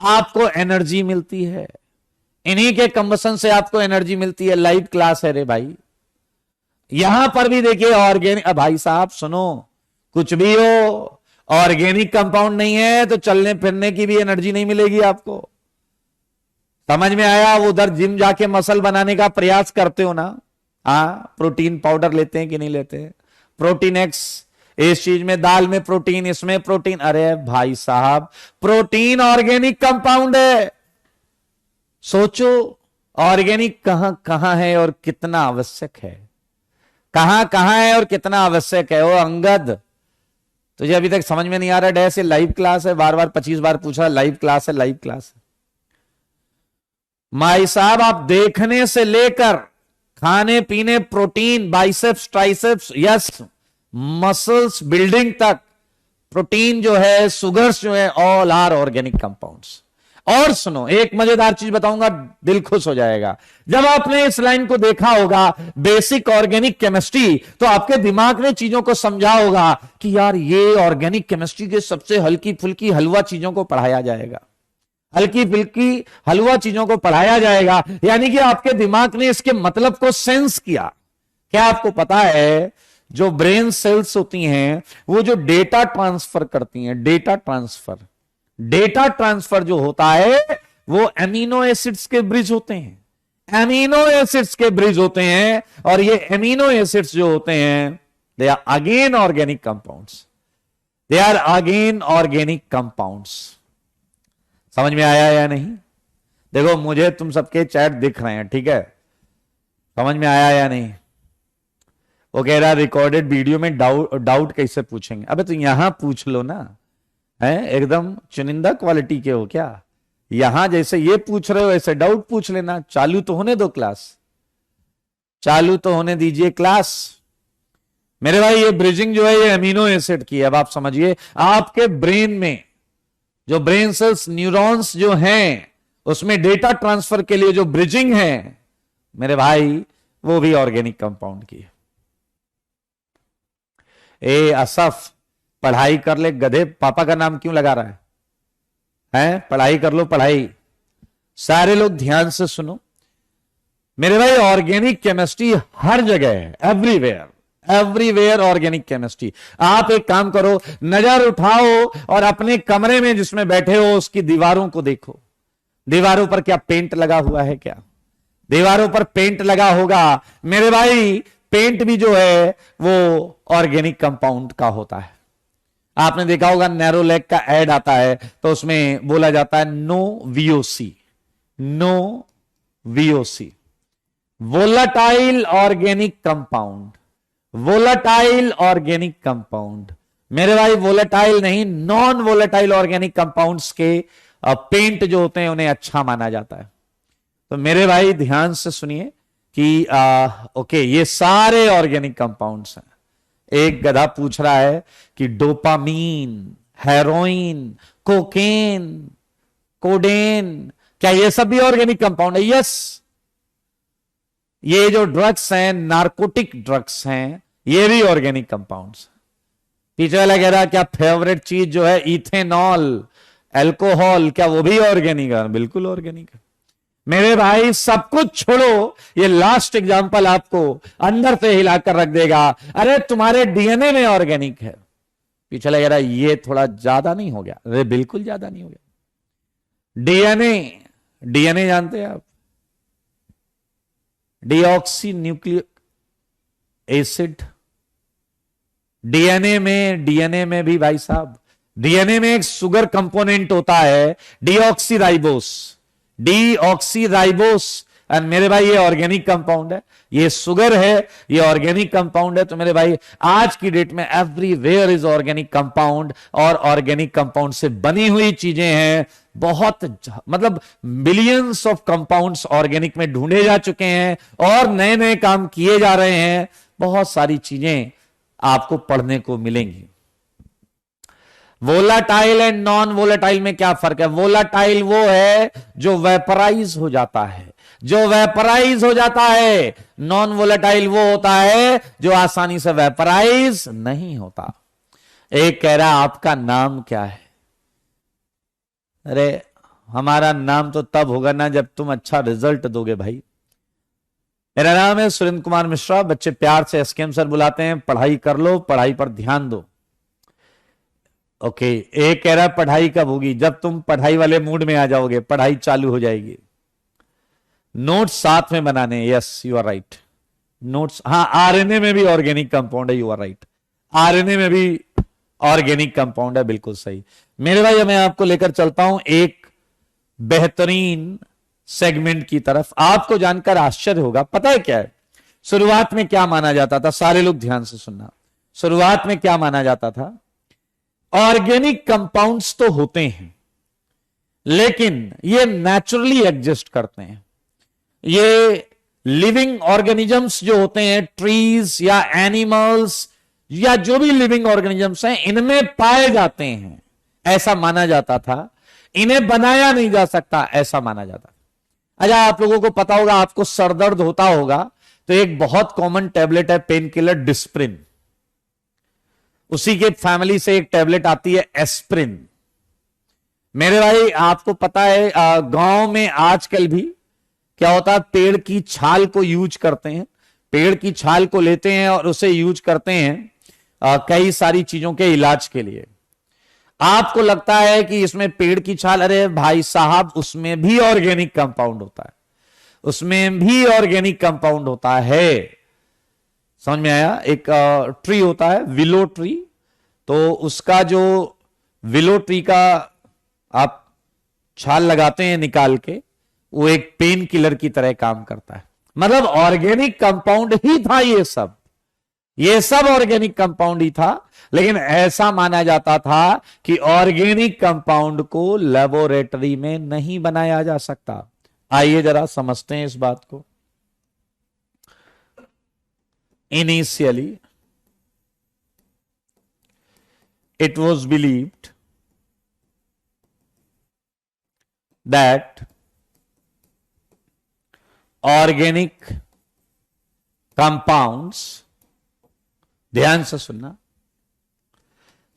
Speaker 1: आपको एनर्जी मिलती है, इन्हीं के कंबसन से आपको एनर्जी मिलती है। लाइव क्लास है रे भाई, यहां पर भी देखिए ऑर्गेनिक। भाई साहब सुनो, कुछ भी हो ऑर्गेनिक कंपाउंड नहीं है तो चलने फिरने की भी एनर्जी नहीं मिलेगी आपको। समझ में आया? वो उधर जिम जाके मसल बनाने का प्रयास करते हो ना, हाँ, प्रोटीन पाउडर लेते हैं कि नहीं लेते हैं? प्रोटीन एक्स, इस चीज में दाल में प्रोटीन, इसमें प्रोटीन। अरे भाई साहब प्रोटीन ऑर्गेनिक कंपाउंड है। सोचो ऑर्गेनिक कहां कहां है और कितना आवश्यक है, कहां कहां है और कितना आवश्यक है। वो अंगद तुझे अभी तक समझ में नहीं आ रहा डैश, ये लाइव क्लास है, बार बार 25 बार पूछा लाइव क्लास है, लाइव क्लास है। माई साहब आप देखने से लेकर खाने पीने, protein, biceps, triceps, yes, muscles building तक, प्रोटीन जो है, सुगर्स जो है, ऑल आर ऑर्गेनिक कंपाउंड्स। और सुनो, एक मजेदार चीज बताऊंगा, दिल खुश हो जाएगा। जब आपने इस लाइन को देखा होगा, बेसिक ऑर्गेनिक केमिस्ट्री, तो आपके दिमाग में चीजों को समझा होगा कि यार ये ऑर्गेनिक केमिस्ट्री के सबसे हल्की फुल्की हलवा चीजों को पढ़ाया जाएगा, हल्की फुल्की हलवा चीजों को पढ़ाया जाएगा। यानी कि आपके दिमाग ने इसके मतलब को सेंस किया। क्या आपको पता है, जो ब्रेन सेल्स होती हैं वो जो डेटा ट्रांसफर करती हैं, डेटा ट्रांसफर जो होता है वो एमिनो एसिड्स के ब्रिज होते हैं, एमिनो एसिड्स के ब्रिज होते हैं। और ये एमिनो एसिड्स जो होते हैं, they are again organic compounds, they are again organic compounds. समझ में आया या नहीं? देखो मुझे तुम सबके चैट दिख रहे हैं, ठीक है, समझ में आया या नहीं? वो कह रहा रिकॉर्डेड वीडियो में डाउट कैसे पूछेंगे? अबे तो यहां पूछ लो ना, है एकदम चुनिंदा क्वालिटी के हो क्या? यहां जैसे ये पूछ रहे हो ऐसे डाउट पूछ लेना। चालू तो होने दो क्लास, चालू तो होने दीजिए क्लास। मेरे भाई ये ब्रिजिंग जो है ये अमीनो एसिड की है। अब आप समझिए, आपके ब्रेन में जो ब्रेन सेल्स, न्यूरॉन्स जो हैं, उसमें डेटा ट्रांसफर के लिए जो ब्रिजिंग है मेरे भाई, वो भी ऑर्गेनिक कंपाउंड की है। ए असफ, पढ़ाई कर ले गधे, पापा का नाम क्यों लगा रहा है? हैं? पढ़ाई कर लो, पढ़ाई। सारे लोग ध्यान से सुनो मेरे भाई, ऑर्गेनिक केमिस्ट्री हर जगह है, एवरीवेयर, एवरीवेयर ऑर्गेनिक केमिस्ट्री। आप एक काम करो, नजर उठाओ और अपने कमरे में जिसमें बैठे हो उसकी दीवारों को देखो। दीवारों पर क्या पेंट लगा हुआ है? क्या दीवारों पर पेंट लगा होगा? मेरे भाई पेंट भी जो है वो ऑर्गेनिक कंपाउंड का होता है। आपने देखा होगा नैरोलैक का एड आता है तो उसमें बोला जाता है no VOC, no VOC, volatile organic compound, volatile organic compound. मेरे भाई वोलाटाइल नहीं, नॉन वोलाटाइल ऑर्गेनिक कंपाउंड्स के पेंट जो होते हैं उन्हें अच्छा माना जाता है। तो मेरे भाई ध्यान से सुनिए कि ओके, ये सारे ऑर्गेनिक कंपाउंड्स हैं। एक गधा पूछ रहा है कि डोपामीन, हेरोइन, कोकेन, कोडेन, क्या ये सब भी ऑर्गेनिक कंपाउंड है? यस, ये जो ड्रग्स हैं, नार्कोटिक ड्रग्स हैं, ये भी ऑर्गेनिक कंपाउंड्स। पीछे वाला कह रहा क्या फेवरेट चीज जो है इथेनॉल, अल्कोहल, क्या वो भी ऑर्गेनिक है? बिल्कुल ऑर्गेनिक है। मेरे भाई सब कुछ छोड़ो, ये लास्ट एग्जांपल आपको अंदर से हिलाकर रख देगा। अरे तुम्हारे डीएनए में ऑर्गेनिक है। पीछे लग रहा ये थोड़ा ज्यादा नहीं हो गया? अरे बिल्कुल ज्यादा नहीं हो गया। डीएनए, डीएनए जानते हैं आप? Deoxy nucleic acid. डीएनए में भी भाई साहब, डीएनए में एक शुगर कंपोनेंट होता है deoxy ribose, deoxy ribose. And मेरे भाई ये ऑर्गेनिक कंपाउंड है, ये शुगर है, ये ऑर्गेनिक कंपाउंड है। तो मेरे भाई आज की डेट में एवरीवेयर इज ऑर्गेनिक कंपाउंड, और ऑर्गेनिक कंपाउंड से बनी हुई चीजें हैं बहुत, मतलब मिलियंस ऑफ कंपाउंड्स ऑर्गेनिक में ढूंढे जा चुके हैं और नए नए काम किए जा रहे हैं। बहुत सारी चीजें आपको पढ़ने को मिलेंगी। वोलाटाइल एंड नॉन वोलाटाइल में क्या फर्क है? वोलाटाइल वो है जो वेपराइज हो जाता है, जो वेपराइज हो जाता है। नॉन वोलाटाइल वो होता है जो आसानी से वेपराइज नहीं होता। एक कह रहा आपका नाम क्या है? अरे हमारा नाम तो तब होगा ना जब तुम अच्छा रिजल्ट दोगे भाई। मेरा नाम है सुरेंद्र कुमार मिश्रा, बच्चे प्यार से एसकेएम सर बुलाते हैं। पढ़ाई कर लो, पढ़ाई पर ध्यान दो। ओके, एक कह रहा है पढ़ाई कब होगी? जब तुम पढ़ाई वाले मूड में आ जाओगे, पढ़ाई चालू हो जाएगी। नोट्स साथ में बनाने, yes you are right. Notes, हाँ, आरएनए में भी ऑर्गेनिक कंपाउंड है, यू आर राइट। आरएनए में भी ऑर्गेनिक कंपाउंड है, बिल्कुल सही। मेरे भाई मैं आपको लेकर चलता हूं एक बेहतरीन सेगमेंट की तरफ। आपको जानकर आश्चर्य होगा, पता है क्या है? शुरुआत में क्या माना जाता था? सारे लोग ध्यान से सुनना। शुरुआत में क्या माना जाता था? ऑर्गेनिक कंपाउंड्स तो होते हैं, लेकिन ये नेचुरली एग्जिस्ट करते हैं। ये लिविंग ऑर्गेनिजम्स जो होते हैं, ट्रीज या एनिमल्स या जो भी लिविंग ऑर्गेनिजम्स हैं, इनमें पाए जाते हैं, ऐसा माना जाता था। इन्हें बनाया नहीं जा सकता, ऐसा माना जाता था। अच्छा, आप लोगों को पता होगा, आपको सरदर्द होता होगा तो एक बहुत कॉमन टैबलेट है पेन किलर, डिस्प्रिन। उसी के फैमिली से एक टैबलेट आती है एस्प्रिन। मेरे भाई, आपको पता है गांव में आजकल भी क्या होता है, पेड़ की छाल को यूज करते हैं। पेड़ की छाल को लेते हैं और उसे यूज करते हैं कई सारी चीजों के इलाज के लिए। आपको लगता है कि इसमें पेड़ की छाल, अरे भाई साहब, उसमें भी ऑर्गेनिक कंपाउंड होता है, उसमें भी ऑर्गेनिक कंपाउंड होता है। समझ में आया? एक ट्री होता है विलो ट्री, तो उसका जो विलो ट्री का आप छाल लगाते हैं निकाल के, वो एक पेन किलर की तरह काम करता है। मतलब ऑर्गेनिक कंपाउंड ही था ये सब ऑर्गेनिक कंपाउंड ही था। लेकिन ऐसा माना जाता था कि ऑर्गेनिक कंपाउंड को लेबोरेटरी में नहीं बनाया जा सकता। आइए जरा समझते हैं इस बात को। Initially it was believed that organic compounds, ध्यान से सुनना,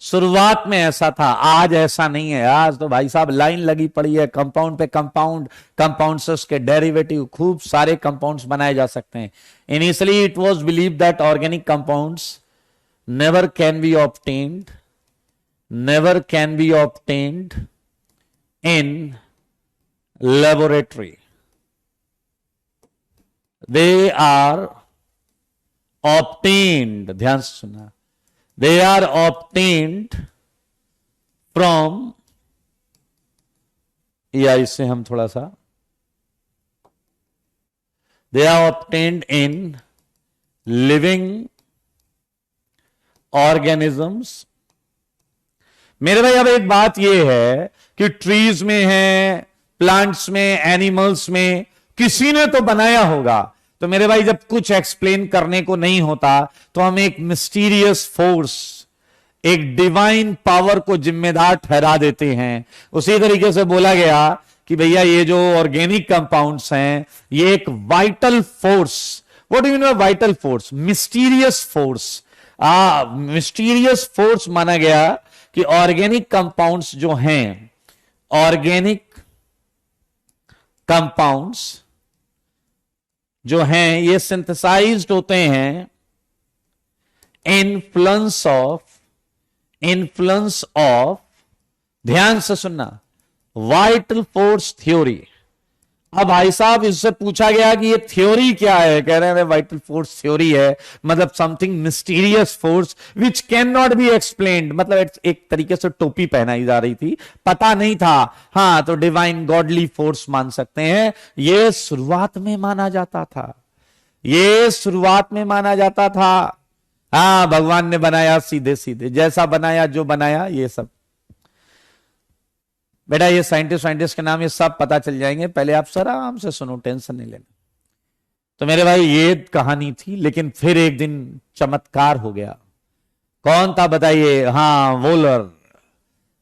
Speaker 1: शुरुआत में ऐसा था, आज ऐसा नहीं है। आज तो भाई साहब लाइन लगी पड़ी है, कंपाउंड पे कंपाउंड, कंपाउंड से उसके डेरिवेटिव, खूब सारे कंपाउंड्स बनाए जा सकते हैं। Initially it was believed that organic compounds never can be obtained in laboratory. They are obtained, ध्यान से सुना, they are obtained from, या इससे हम थोड़ा सा, they are obtained in living organisms। मेरे भाई, अब एक बात यह है कि ट्रीज में है, प्लांट्स में, एनिमल्स में किसी ने तो बनाया होगा। तो मेरे भाई, जब कुछ एक्सप्लेन करने को नहीं होता तो हम एक मिस्टीरियस फोर्स, एक डिवाइन पावर को जिम्मेदार ठहरा देते हैं। उसी तरीके से बोला गया कि भैया ये जो ऑर्गेनिक कंपाउंड्स हैं, ये एक vital force, what do you mean vital force? Mysterious force. Mysterious force माना गया कि ऑर्गेनिक कंपाउंड्स जो हैं, ऑर्गेनिक कंपाउंड्स जो हैं, ये सिंथेसाइज्ड होते हैं इन्फ्लुएंस ऑफ, ध्यान से सुनना, वाइटल फोर्स थ्योरी। अब भाई साहब, इससे पूछा गया कि ये थ्योरी क्या है? कह रहे हैं वाइटल फोर्स थ्योरी है, मतलब something mysterious force which can not be explained. मतलब एक तरीके से टोपी पहनाई जा रही थी, पता नहीं था। हाँ, तो डिवाइन गॉडली फोर्स मान सकते हैं। ये शुरुआत में माना जाता था, ये शुरुआत में माना जाता था। हाँ, भगवान ने बनाया सीधे सीधे, जैसा बनाया, जो बनाया, ये सब। बेटा, ये साइंटिस्ट के नाम ये सब पता चल जाएंगे, पहले आप आराम से सुनो, टेंशन नहीं लेना। तो मेरे भाई, ये कहानी थी, लेकिन फिर एक दिन चमत्कार हो गया। कौन था बताइए? हाँ,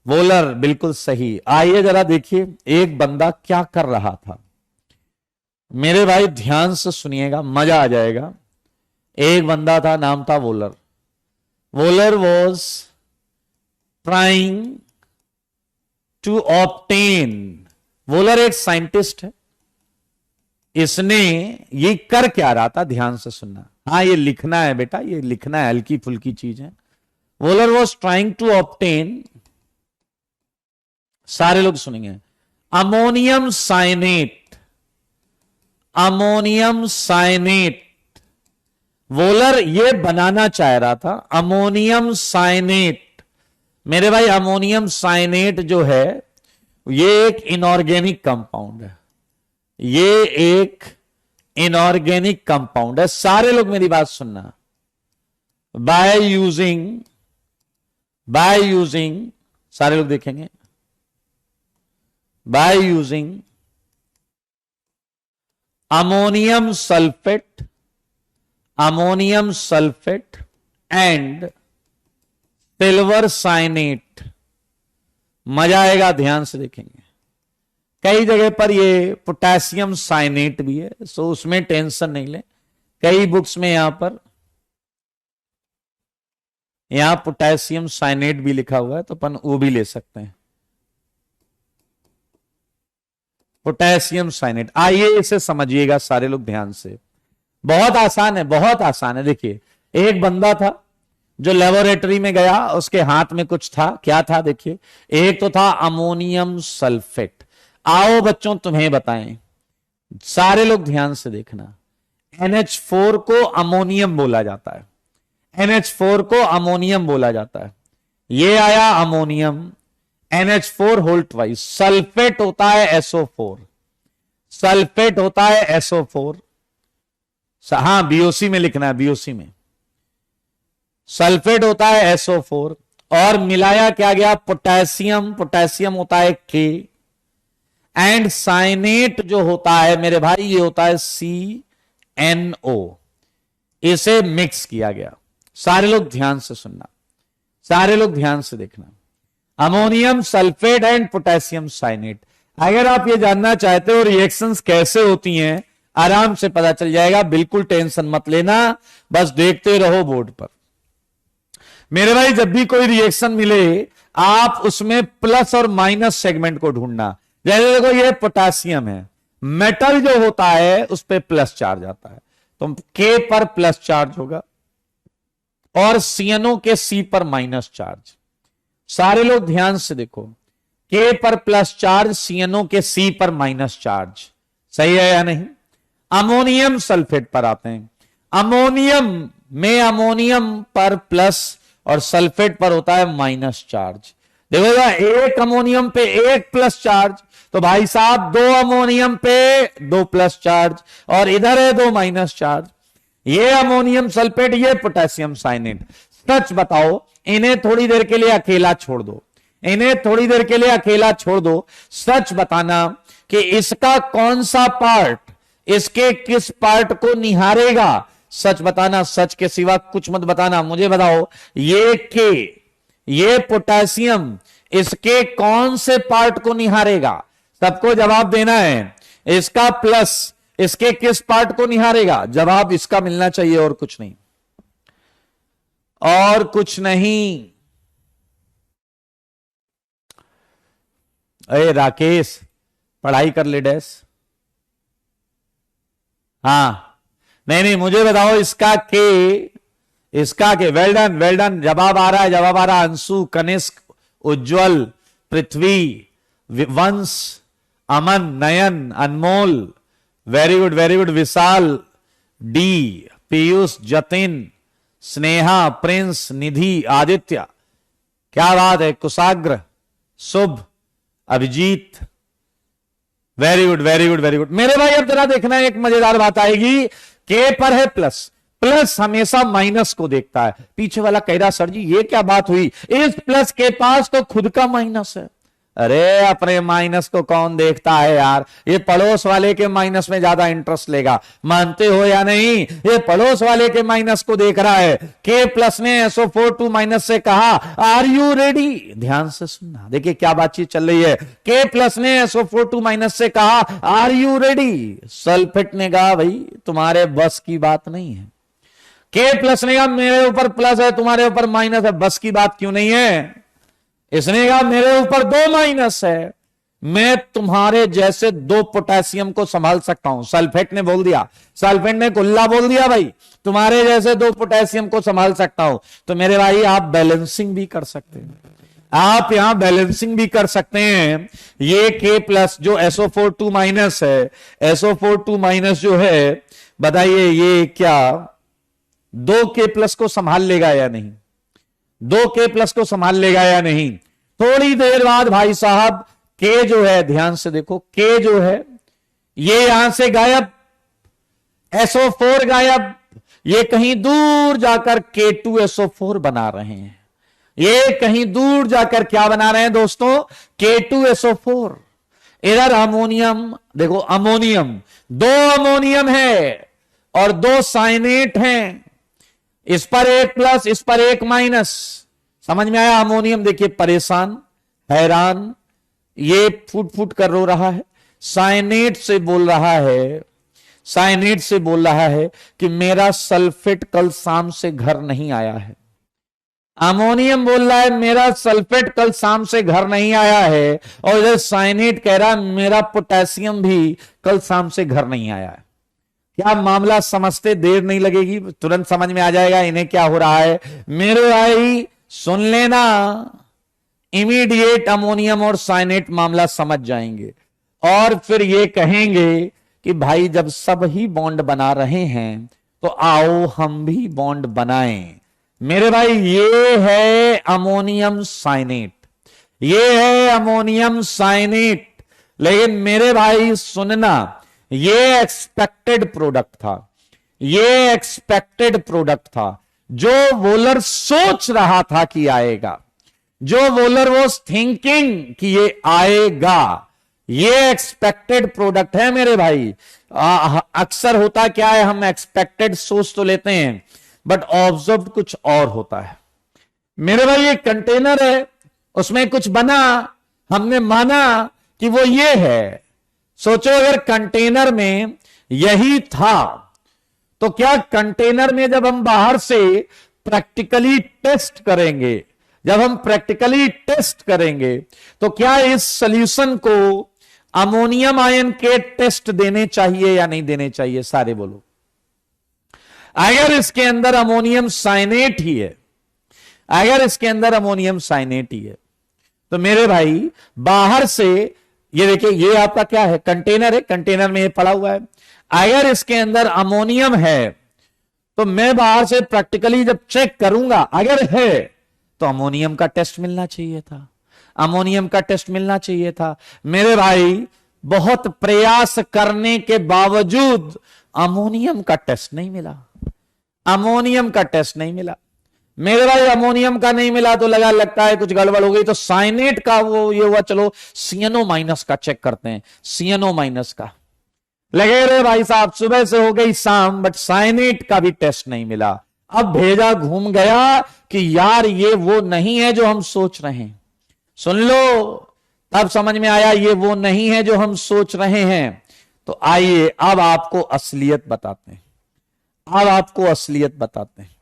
Speaker 1: वोलर, बिल्कुल सही। आइए जरा देखिए एक बंदा क्या कर रहा था। मेरे भाई ध्यान से सुनिएगा, मजा आ जाएगा। एक बंदा था, नाम था Wohler. Wohler was trying to obtain, Wohler एक साइंटिस्ट है। इसने ये कर क्या रहा था, ध्यान से सुनना। हाँ, ये लिखना है बेटा, ये लिखना है, हल्की फुल्की चीज है। Wohler was trying to obtain, सारे लोग सुनेंगे, ammonium cyanate. Ammonium cyanate Wohler ये बनाना चाह रहा था, अमोनियम साइनेट। मेरे भाई, अमोनियम साइनेट जो है, ये एक इनऑर्गेनिक कंपाउंड है। ये एक इनऑर्गेनिक कंपाउंड है। सारे लोग मेरी बात सुनना। बाय यूजिंग बाय यूजिंग, सारे लोग देखेंगे, by using ammonium sulphate and silver cyanate. मजा आएगा, ध्यान से देखेंगे। कई जगह पर ये पोटेशियम साइनेट भी है, सो उसमें टेंशन नहीं ले। कई बुक्स में यहां पोटेशियम साइनेट भी लिखा हुआ है, तो अपन वो भी ले सकते हैं, पोटेशियम साइनेट। आइए इसे समझिएगा सारे लोग ध्यान से, बहुत आसान है, बहुत आसान है। देखिए, एक बंदा था जो लेबोरेटरी में गया, उसके हाथ में कुछ था, क्या था देखिए, एक तो था अमोनियम सल्फेट। आओ बच्चों तुम्हें बताएं, सारे लोग ध्यान से देखना, NH4 को अमोनियम बोला जाता है, NH4 को अमोनियम बोला जाता है। ये आया ammonium, NH4 whole twice, sulphate होता है SO4, सल्फेट होता है SO4। हाँ, BOC में लिखना है, BOC में सल्फेट होता है SO4, और मिलाया क्या गया, पोटेशियम, पोटेशियम होता है K, एंड साइनेट जो होता है मेरे भाई, ये होता है CNO। इसे मिक्स किया गया। सारे लोग ध्यान से सुनना, सारे लोग ध्यान से देखना, ammonium sulphate and potassium cyanate. अगर आप ये जानना चाहते हो रिएक्शंस कैसे होती हैं, आराम से पता चल जाएगा, बिल्कुल टेंशन मत लेना, बस देखते रहो बोर्ड पर। मेरे भाई, जब भी कोई रिएक्शन मिले, आप उसमें प्लस और माइनस सेगमेंट को ढूंढना। जैसे देखो, ये पोटेशियम है, मेटल जो होता है उस पर प्लस चार्ज आता है, तो K पर प्लस चार्ज होगा, और CNO के C पर माइनस चार्ज। सारे लोग ध्यान से देखो, K पर प्लस चार्ज, CNO के C पर माइनस चार्ज, सही है या नहीं। अमोनियम सल्फेट पर आते हैं, अमोनियम में अमोनियम पर प्लस और सल्फेट पर होता है माइनस चार्ज। देखो, एक अमोनियम पे एक प्लस चार्ज, तो भाई साहब दो अमोनियम पे दो प्लस चार्ज, और इधर है दो माइनस चार्ज। ये अमोनियम सल्फेट, ये पोटेशियम साइनेट। सच बताओ, इन्हें थोड़ी देर के लिए अकेला छोड़ दो, इन्हें थोड़ी देर के लिए अकेला छोड़ दो, सच बताना कि इसका कौन सा पार्ट इसके किस पार्ट को निहारेगा। सच बताना, सच के सिवा कुछ मत बताना, मुझे बताओ, ये पोटेशियम इसके कौन से पार्ट को निहारेगा, सबको जवाब देना है। इसका प्लस इसके किस पार्ट को निहारेगा, जवाब इसका मिलना चाहिए, और कुछ नहीं, और कुछ नहीं। अरे राकेश, पढ़ाई कर ले डैश। हाँ, नहीं, मुझे बताओ, इसका के वेल डन, जवाब आ रहा है, जवाब आ रहा है। अंशु, कनिष्क, उज्जवल, पृथ्वी, वंश, अमन, नयन, अनमोल, वेरी गुड, विशाल, डी, पीयूष, जतिन, स्नेहा, प्रिंस, निधि, आदित्य, क्या बात है, कुशाग्र, शुभ, अभिजीत, वेरी गुड। मेरे भाई, अब जरा देखना, एक मजेदार बात आएगी। K पर है प्लस, प्लस हमेशा माइनस को देखता है। पीछे वाला कह रहा, सर जी ये क्या बात हुई, इस प्लस के पास तो खुद का माइनस है। अरे अपने माइनस को कौन देखता है यार, ये पड़ोस वाले के माइनस में ज्यादा इंटरेस्ट लेगा, मानते हो या नहीं। ये पड़ोस वाले के माइनस को देख रहा है। K प्लस ने SO4 2 माइनस से कहा, आर यू रेडी। ध्यान से सुनना, देखिए क्या बातचीत चल रही है। K प्लस ने SO4 2 माइनस से कहा, आर यू रेडी। सल्फेट ने कहा, भाई तुम्हारे बस की बात नहीं है। K प्लस ने कहा, मेरे ऊपर प्लस है, तुम्हारे ऊपर माइनस है, बस की बात क्यों नहीं है। इसने कहा, मेरे ऊपर दो माइनस है, मैं तुम्हारे जैसे दो पोटेशियम को संभाल सकता हूं। सल्फेट ने बोल दिया, सल्फेट ने कुल्ला बोल दिया, भाई तुम्हारे जैसे दो पोटेशियम को संभाल सकता हूं। तो मेरे भाई, आप बैलेंसिंग भी कर सकते हैं, आप यहां बैलेंसिंग भी कर सकते हैं। ये K प्लस जो SO4 2 माइनस है, SO4 2 माइनस जो है, बताइए ये क्या दो K प्लस को संभाल लेगा या नहीं, दो K प्लस को संभाल लेगा या नहीं। थोड़ी देर बाद भाई साहब K जो है, ध्यान से देखो, K जो है ये यहां से गायब, SO4 गायब, ये कहीं दूर जाकर K2SO4 बना रहे हैं। ये कहीं दूर जाकर क्या बना रहे हैं दोस्तों, K2SO4। इधर अमोनियम, देखो अमोनियम, दो अमोनियम है और दो साइनेट हैं, इस पर एक प्लस, इस पर एक माइनस। समझ में आया? अमोनियम देखिए परेशान, हैरान, ये फुट फुट कर रो रहा है, साइनेट से बोल रहा है, साइनेट से बोल रहा है कि मेरा सल्फेट कल शाम से घर नहीं आया है। अमोनियम बोल रहा है मेरा सल्फेट कल शाम से घर नहीं आया है, और इधर साइनेट कह रहा है मेरा पोटेशियम भी कल शाम से घर नहीं आया है। क्या मामला समझते देर नहीं लगेगी, तुरंत समझ में आ जाएगा इन्हें क्या हो रहा है। मेरे भाई सुन लेना, इमीडिएट अमोनियम और साइनेट मामला समझ जाएंगे और फिर ये कहेंगे कि भाई जब सब ही बॉन्ड बना रहे हैं तो आओ हम भी बॉन्ड बनाएं। मेरे भाई ये है अमोनियम साइनेट, ये है अमोनियम साइनेट। लेकिन मेरे भाई सुनना, ये एक्सपेक्टेड प्रोडक्ट था, ये एक्सपेक्टेड प्रोडक्ट था जो वोलर सोच रहा था कि आएगा, जो वोलर वाज थिंकिंग कि ये आएगा। ये एक्सपेक्टेड प्रोडक्ट है मेरे भाई। अक्सर होता क्या है, हम एक्सपेक्टेड सोच तो लेते हैं बट ऑब्जर्व कुछ और होता है। मेरे भाई ये कंटेनर है, उसमें कुछ बना, हमने माना कि वो ये है। सोचो अगर कंटेनर में यही था तो क्या कंटेनर में जब हम बाहर से प्रैक्टिकली टेस्ट करेंगे, जब हम प्रैक्टिकली टेस्ट करेंगे तो क्या इस सॉल्यूशन को अमोनियम आयन के टेस्ट देने चाहिए या नहीं देने चाहिए? सारे बोलो। अगर इसके अंदर अमोनियम साइनेट ही है, अगर इसके अंदर अमोनियम साइनेट ही है तो मेरे भाई बाहर से ये देखिए, ये आपका क्या है, कंटेनर है, कंटेनर में ये पड़ा हुआ है। अगर इसके अंदर अमोनियम है तो मैं बाहर से प्रैक्टिकली जब चेक करूंगा, अगर है तो अमोनियम का टेस्ट मिलना चाहिए था, अमोनियम का टेस्ट मिलना चाहिए था। मेरे भाई बहुत प्रयास करने के बावजूद अमोनियम का टेस्ट नहीं मिला, अमोनियम का टेस्ट नहीं मिला। मेरे भाई अमोनियम का नहीं मिला तो लगता है कुछ गड़बड़ हो गई, तो साइनेट का वो ये हुआ, चलो सीएनओ माइनस का चेक करते हैं, सीएनओ माइनस का। लगे रे भाई साहब, सुबह से हो गई शाम बट साइनेट का भी टेस्ट नहीं मिला। अब भेजा घूम गया कि यार ये वो नहीं है जो हम सोच रहे हैं। सुन लो, तब समझ में आया ये वो नहीं है जो हम सोच रहे हैं। तो आइए अब आपको असलियत बताते हैं, अब आपको असलियत बताते हैं।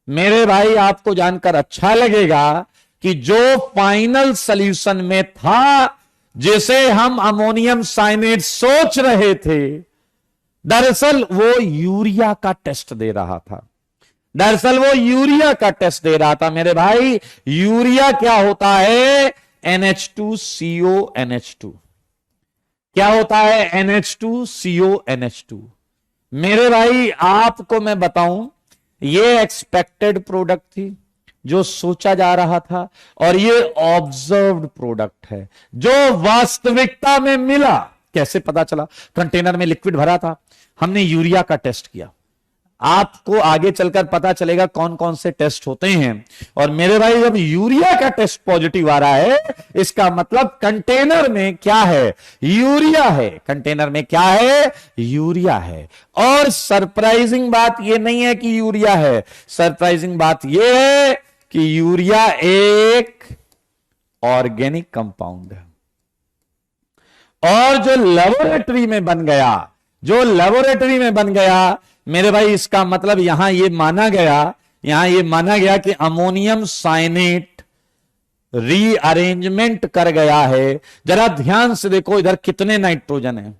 Speaker 1: मेरे भाई आपको जानकर अच्छा लगेगा कि जो फाइनल सॉल्यूशन में था, जिसे हम अमोनियम साइनेट सोच रहे थे, दरअसल वो यूरिया का टेस्ट दे रहा था, दरअसल वो यूरिया का टेस्ट दे रहा था। मेरे भाई यूरिया क्या होता है? NH2CO NH2। क्या होता है? NH2CO NH2। मेरे भाई आपको मैं बताऊं, ये एक्सपेक्टेड प्रोडक्ट थी जो सोचा जा रहा था, और ये ऑब्जर्व्ड प्रोडक्ट है जो वास्तविकता में मिला। कैसे पता चला? कंटेनर में लिक्विड भरा था, हमने यूरिया का टेस्ट किया। आपको आगे चलकर पता चलेगा कौन कौन से टेस्ट होते हैं। और मेरे भाई जब यूरिया का टेस्ट पॉजिटिव आ रहा है, इसका मतलब कंटेनर में क्या है? यूरिया है। कंटेनर में क्या है? यूरिया है। और सरप्राइजिंग बात यह नहीं है कि यूरिया है, सरप्राइजिंग बात यह है कि यूरिया एक ऑर्गेनिक कंपाउंड है। और जो लेबोरेटरी में बन गया, जो लेबोरेटरी में बन गया, मेरे भाई इसका मतलब यहां ये माना गया कि अमोनियम साइनेट रीअरेंजमेंट कर गया है। जरा ध्यान से देखो, इधर कितने नाइट्रोजन है?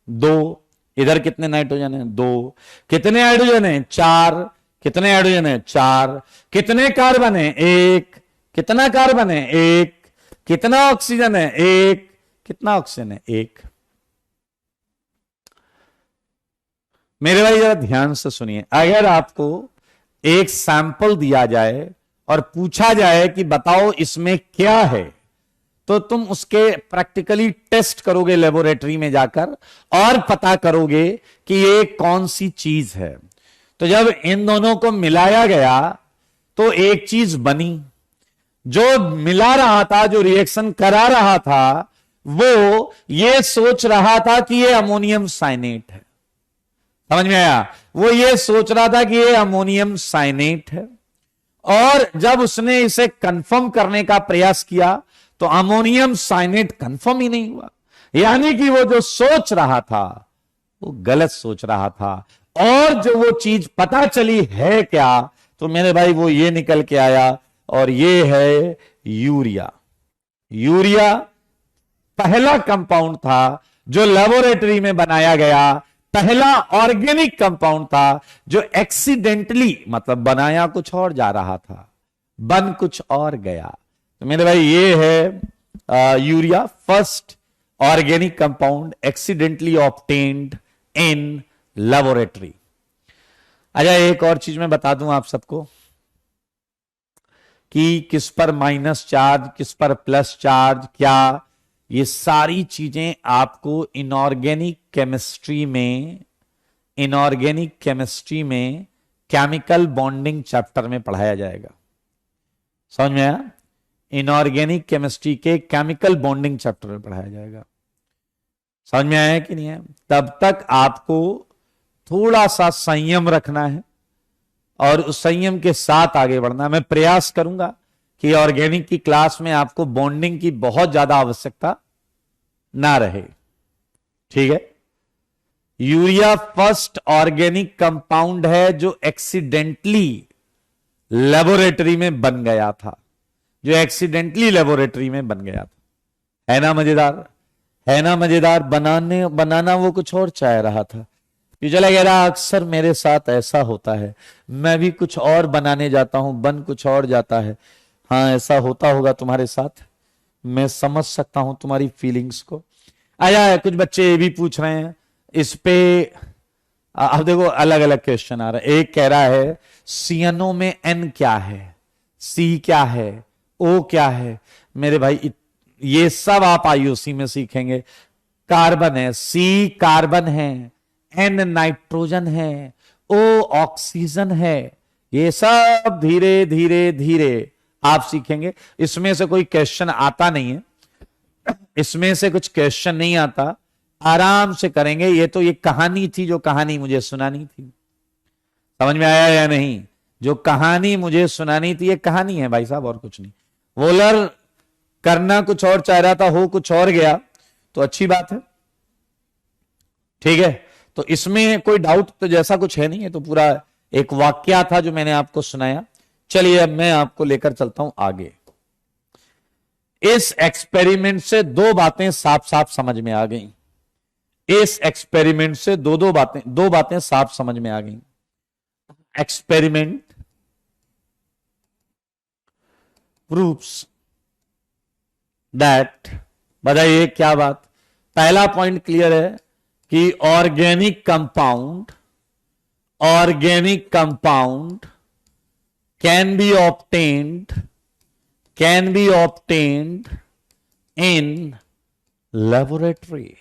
Speaker 1: 2। इधर कितने नाइट्रोजन है? 2। कितने हाइड्रोजन है? 4। कितने हाइड्रोजन है? 4। कितने कार्बन है? 1। कितना कार्बन है? 1। कितना ऑक्सीजन है? 1। कितना ऑक्सीजन है? 1। मेरे भाई जरा ध्यान से सुनिए, अगर आपको एक सैंपल दिया जाए और पूछा जाए कि बताओ इसमें क्या है, तो तुम उसके प्रैक्टिकली टेस्ट करोगे लेबोरेटरी में जाकर और पता करोगे कि ये कौन सी चीज है। तो जब इन दोनों को मिलाया गया तो एक चीज बनी। जो मिला रहा था, जो रिएक्शन करा रहा था, वो ये सोच रहा था कि ये अमोनियम साइनेट है। समझ में आया? वो ये सोच रहा था कि ये अमोनियम साइनेट है, और जब उसने इसे कंफर्म करने का प्रयास किया तो अमोनियम साइनेट कंफर्म ही नहीं हुआ। यानी कि वो जो सोच रहा था वो गलत सोच रहा था, और जो वो चीज पता चली है क्या, तो मेरे भाई वो ये निकल के आया, और ये है यूरिया। यूरिया पहला कंपाउंड था जो लेबोरेटरी में बनाया गया, पहला ऑर्गेनिक कंपाउंड था जो एक्सीडेंटली, मतलब बनाया कुछ और जा रहा था, बन कुछ और गया। तो मेरे भाई ये है urea, first organic compound accidentally obtained in laboratory. अच्छा, एक और चीज मैं बता दूं आप सबको कि किस पर माइनस चार्ज, किस पर प्लस चार्ज, क्या, ये सारी चीजें आपको इनऑर्गेनिक केमिस्ट्री में केमिकल बॉन्डिंग चैप्टर में पढ़ाया जाएगा। समझ में आया? इनऑर्गेनिक केमिस्ट्री के केमिकल बॉन्डिंग चैप्टर में पढ़ाया जाएगा। समझ में आया कि नहीं है? तब तक आपको थोड़ा सा संयम रखना है और उस संयम के साथ आगे बढ़ना। मैं प्रयास करूंगा कि ऑर्गेनिक की क्लास में आपको बॉन्डिंग की बहुत ज्यादा आवश्यकता ना रहे। ठीक है? यूरिया फर्स्ट ऑर्गेनिक कंपाउंड है जो एक्सीडेंटली लेबोरेटरी में बन गया था, जो एक्सीडेंटली लेबोरेटरी में बन गया था। है ना मजेदार? है ना मजेदार? बनाना वो कुछ और चाह रहा था। ये चला कह रहा, अक्सर मेरे साथ ऐसा होता है, मैं भी कुछ और बनाने जाता हूं, बन कुछ और जाता है। हाँ, ऐसा होता होगा तुम्हारे साथ, मैं समझ सकता हूं तुम्हारी फीलिंग्स को। आया, कुछ बच्चे ये भी पूछ रहे हैं इस पे। अब देखो, अलग अलग क्वेश्चन आ रहा है। एक कह रहा है CNO में N क्या है, C क्या है, O क्या है। मेरे भाई ये सब आप IUC में सीखेंगे। कार्बन है, C कार्बन है, N नाइट्रोजन है, O ऑक्सीजन है। ये सब धीरे धीरे धीरे आप सीखेंगे। इसमें से कोई क्वेश्चन आता नहीं है, इसमें से कुछ क्वेश्चन नहीं आता, आराम से करेंगे। ये तो ये कहानी थी जो कहानी मुझे सुनानी थी। समझ में आया या नहीं? जो कहानी मुझे सुनानी थी, ये कहानी है भाई साहब, और कुछ नहीं। वोलर करना कुछ और चाह रहा था, हो कुछ और गया, तो अच्छी बात है। ठीक है? तो इसमें कोई डाउट तो जैसा कुछ है नहीं, है तो पूरा एक वाक्या था जो मैंने आपको सुनाया। चलिए, अब मैं आपको लेकर चलता हूं आगे। इस एक्सपेरिमेंट से दो बातें साफ साफ समझ में आ गई। इस एक्सपेरिमेंट से दो बातें साफ समझ में आ गई। एक्सपेरिमेंट प्रूव्स दैट, बताइए क्या बात? पहला पॉइंट क्लियर है कि organic compound can be obtained in laboratory.